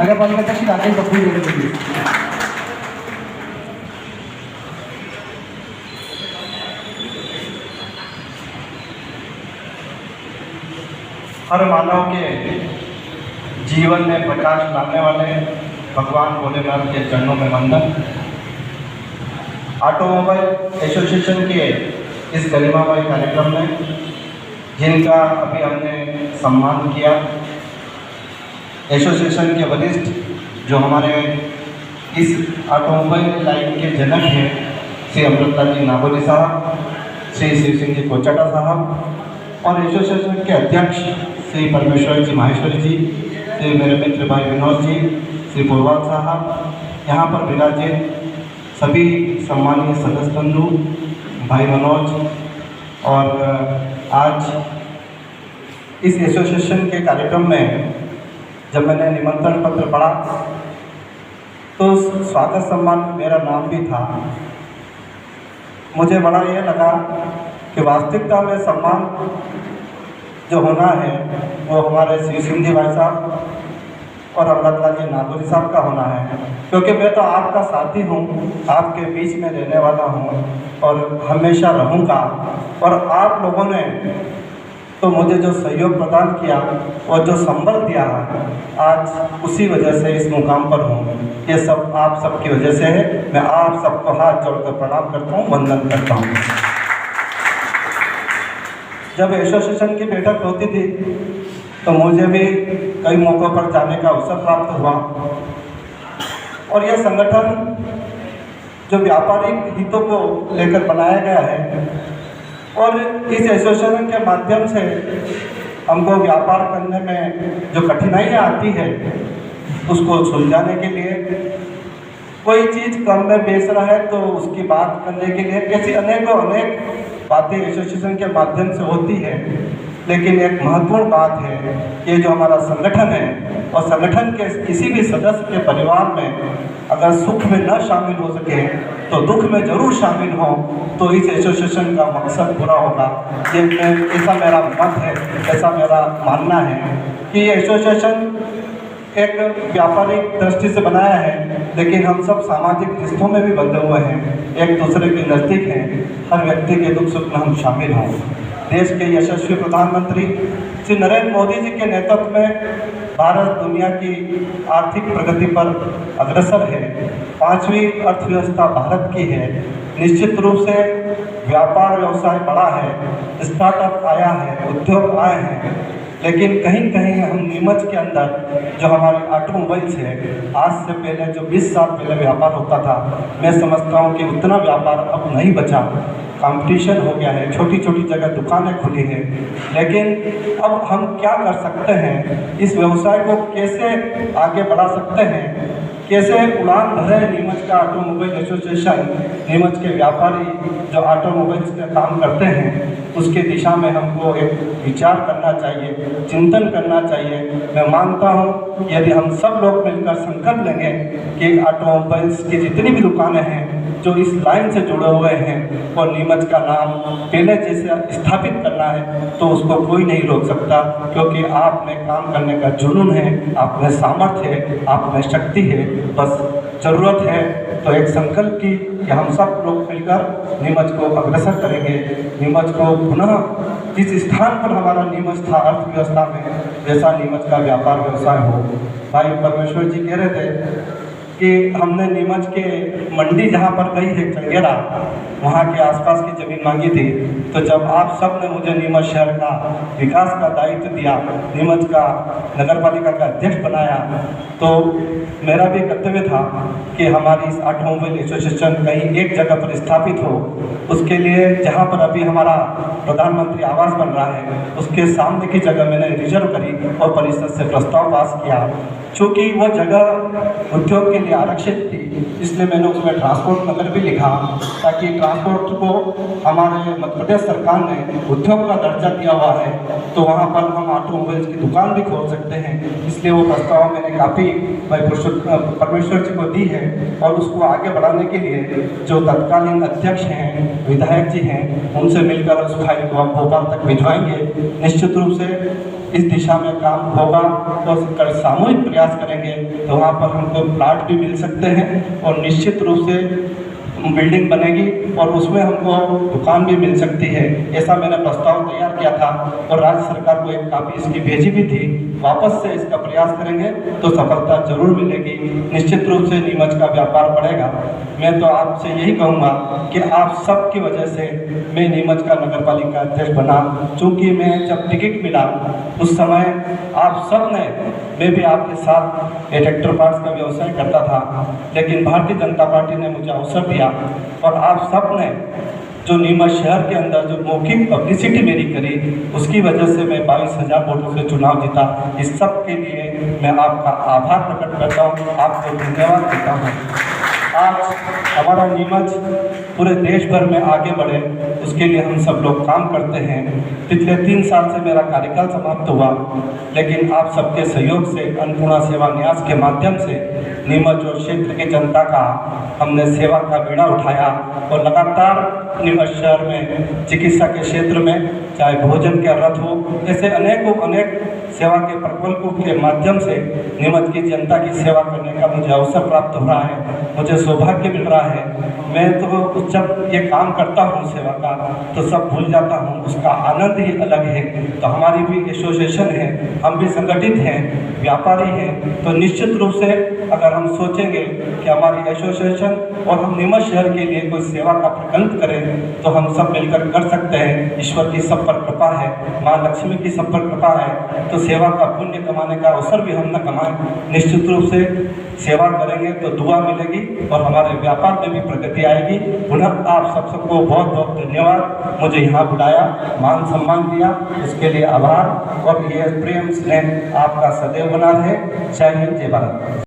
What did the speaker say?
नगरपालिका अध्यक्ष राकेश बब्बू जी। हर मानव के जीवन में प्रकाश लाने वाले भगवान भोलेनाथ के चरणों में वंदन। ऑटोमोबाइल एसोसिएशन के इस गरिमामय कार्यक्रम में जिनका अभी हमने सम्मान किया, एसोसिएशन के वरिष्ठ जो हमारे इस ऑटोमोबाइल लाइन के जनक हैं, श्री अमृतलाल जी नागोरी साहब, श्री शिव सिंह जी कोचटा साहब, और एसोसिएशन के अध्यक्ष श्री परमेश्वर जी माहेश्वरी जी, श्री मेरे मित्र भाई विनोद जी, श्री पूर्वाल साहब, यहाँ पर विराजित सभी सम्मानीय सदस्य बंधु, भाई मनोज, और आज इस एसोसिएशन के कार्यक्रम में जब मैंने निमंत्रण पत्र पढ़ा तो स्वागत सम्मान में मेरा नाम भी था। मुझे बड़ा ये लगा कि वास्तविकता में सम्मान जो होना है वो हमारे शिव सिंह जी भाई साहब और अमृतलाल जी नागोरी साहब का होना है, क्योंकि मैं तो आपका साथी हूँ, आपके बीच में रहने वाला हूँ और हमेशा रहूँगा। और आप लोगों ने तो मुझे जो सहयोग प्रदान किया और जो संबल दिया, आज उसी वजह से इस मुकाम पर हूँ। ये सब आप सबकी वजह से है। मैं आप सबको हाथ जोड़कर प्रणाम करता हूँ, वंदन करता हूँ। जब एसोसिएशन की बैठक होती थी तो मुझे भी कई मौक़ों पर जाने का अवसर प्राप्त हुआ, और यह संगठन जो व्यापारिक हितों को लेकर बनाया गया है, और इस एसोसिएशन के माध्यम से हमको व्यापार करने में जो कठिनाइयाँ आती है उसको सुलझाने के लिए, कोई चीज़ कम में बेच रहा है तो उसकी बात करने के लिए, ऐसी अनेक बातें एसोसिएशन के माध्यम से होती है। लेकिन एक महत्वपूर्ण बात है, ये जो हमारा संगठन है और संगठन के किसी भी सदस्य के परिवार में अगर सुख में न शामिल हो सके तो दुख में जरूर शामिल हो, तो इस एसोसिएशन का मकसद पूरा होगा। ये ऐसा मेरा मत है, ऐसा मेरा मानना है कि ये एसोसिएशन एक व्यापारिक दृष्टि से बनाया है, लेकिन हम सब सामाजिक रिश्तों में भी बंधे हुए हैं, एक दूसरे के नज़दीक हैं, हर व्यक्ति के दुख सुख में हम शामिल हों। देश के यशस्वी प्रधानमंत्री श्री नरेंद्र मोदी जी के नेतृत्व में भारत दुनिया की आर्थिक प्रगति पर अग्रसर है। 5वीं अर्थव्यवस्था भारत की है। निश्चित रूप से व्यापार व्यवसाय बढ़ा है, स्टार्टअप आया है, उद्योग आए हैं, लेकिन कहीं कहीं हम नीमच के अंदर जो हमारे ऑटोमोबाइल्स है, आज से पहले जो 20 साल पहले व्यापार होता था, मैं समझता हूँ कि उतना व्यापार अब नहीं बचा। कंपटीशन हो गया है, छोटी छोटी जगह दुकानें खुली हैं, लेकिन अब हम क्या कर सकते हैं, इस व्यवसाय को कैसे आगे बढ़ा सकते हैं, कैसे उड़ान भरे नीमच का ऑटोमोबाइल एसोसिएशन, नीमच के व्यापारी जो ऑटोमोबाइल्स का काम करते हैं, उसके दिशा में हमको एक विचार करना चाहिए, चिंतन करना चाहिए। मैं मानता हूँ यदि हम सब लोग मिलकर संकल्प लेंगे कि ऑटोमोबाइल्स की जितनी भी दुकानें हैं जो इस लाइन से जुड़े हुए हैं और नीमच का नाम पहले जैसे स्थापित करना है, तो उसको कोई नहीं रोक सकता, क्योंकि आप में काम करने का जुनून है, आप में सामर्थ्य है, आप में शक्ति है। बस ज़रूरत है तो एक संकल्प की कि हम सब लोग मिलकर नीमच को अग्रसर करेंगे, नीमच को पुनः जिस स्थान पर हमारा नीमच था अर्थव्यवस्था में, वैसा नीमच का व्यापार व्यवसाय हो। भाई परमेश्वर जी कह रहे थे कि हमने नीमच के मंडी जहाँ पर गई है चंगेरा, वहाँ के आसपास की ज़मीन मांगी थी, तो जब आप सब ने मुझे नीमच शहर का विकास का दायित्व दिया, नीमच का नगरपालिका का अध्यक्ष बनाया, तो मेरा भी कर्तव्य था कि हमारी इस ऑटोमोबाइल एसोसिएशन कहीं एक जगह पर स्थापित हो। उसके लिए जहाँ पर अभी हमारा प्रधानमंत्री आवास बन रहा है, उसके सामने की जगह मैंने रिजर्व करी और परिषद से प्रस्ताव पास किया। चूँकि वो जगह उद्योग के लिए आरक्षित थी, इसलिए मैंने उसमें ट्रांसपोर्ट नगर भी लिखा, ताकि ट्रांसपोर्ट को हमारे मध्य प्रदेश सरकार ने उद्योग का दर्जा दिया हुआ है, तो वहाँ पर हम ऑटोमोबाइल्स की दुकान भी खोल सकते हैं। इसलिए वो प्रस्ताव मैंने काफ़ी भाई परमेश्वर जी को दी है, और उसको आगे बढ़ाने के लिए जो तत्कालीन अध्यक्ष हैं, विधायक जी हैं, उनसे मिलकर उस फाइल को हम भोपाल तक भिजवाएंगे। निश्चित रूप से इस दिशा में काम होगा तो सामूहिक प्रयास करेंगे तो वहाँ पर हमको प्लाट भी मिल सकते हैं और निश्चित रूप से बिल्डिंग बनेगी और उसमें हमको दुकान भी मिल सकती है। ऐसा मैंने प्रस्ताव तैयार किया था और राज्य सरकार को एक कापी इसकी भेजी भी थी। वापस से इसका प्रयास करेंगे तो सफलता जरूर मिलेगी। निश्चित रूप से नीमच का व्यापार बढ़ेगा। मैं तो आपसे यही कहूँगा कि आप सब की वजह से मैं नीमच का नगर पालिका अध्यक्ष बना। चूँकि मैं जब टिकट मिला उस समय आप सब ने, मैं भी आपके साथ ट्रैक्टर पार्ट्स का व्यवसाय करता था, लेकिन भारतीय जनता पार्टी ने मुझे अवसर दिया और आप सब ने जो नीमच शहर के अंदर जो मौखिक पब्लिसिटी मेरी करी, उसकी वजह से मैं 22,000 वोटों से चुनाव जीता। इस सब के लिए मैं आपका आभार प्रकट करता हूँ, आपको धन्यवाद देता हूँ। आज हमारा नीमच पूरे देश भर में आगे बढ़े उसके लिए हम सब लोग काम करते हैं। पिछले 3 साल से मेरा कार्यकाल समाप्त हुआ, लेकिन आप सबके सहयोग से अन्नपूर्णा सेवा न्यास के माध्यम से नीमच और क्षेत्र की जनता का हमने सेवा का बीड़ा उठाया और लगातार नीमच शहर में चिकित्सा के क्षेत्र में चाहे भोजन के रथ हो, ऐसे अनेक सेवा के प्रकल्पों के माध्यम से नीमच की जनता की सेवा करने का मुझे अवसर प्राप्त हो रहा है, मुझे सौभाग्य मिल रहा है। मैं तो जब ये काम करता हूँ सेवा का तो सब भूल जाता हूँ, उसका आनंद ही अलग है। तो हमारी भी एसोसिएशन है, हम भी संगठित हैं, व्यापारी हैं, तो निश्चित रूप से अगर हम सोचेंगे कि हमारी एसोसिएशन और हम नीमच शहर के लिए कोई सेवा का प्रकल्प करें तो हम सब मिलकर कर सकते हैं। ईश्वर की सब पर कृपा है, माँ लक्ष्मी की सब पर कृपा है, तो सेवा का पुण्य कमाने का अवसर भी हम न कमाएं। निश्चित रूप से सेवा करेंगे तो दुआ मिलेगी और हमारे व्यापार में भी प्रगति आएगी। पुनः आप सबको बहुत बहुत धन्यवाद। मुझे यहाँ बुलाया, मान सम्मान दिया, इसके लिए आभार। और ये प्रेम स्नेह आपका सदैव बना रहे। जय हिंद, जय भारत।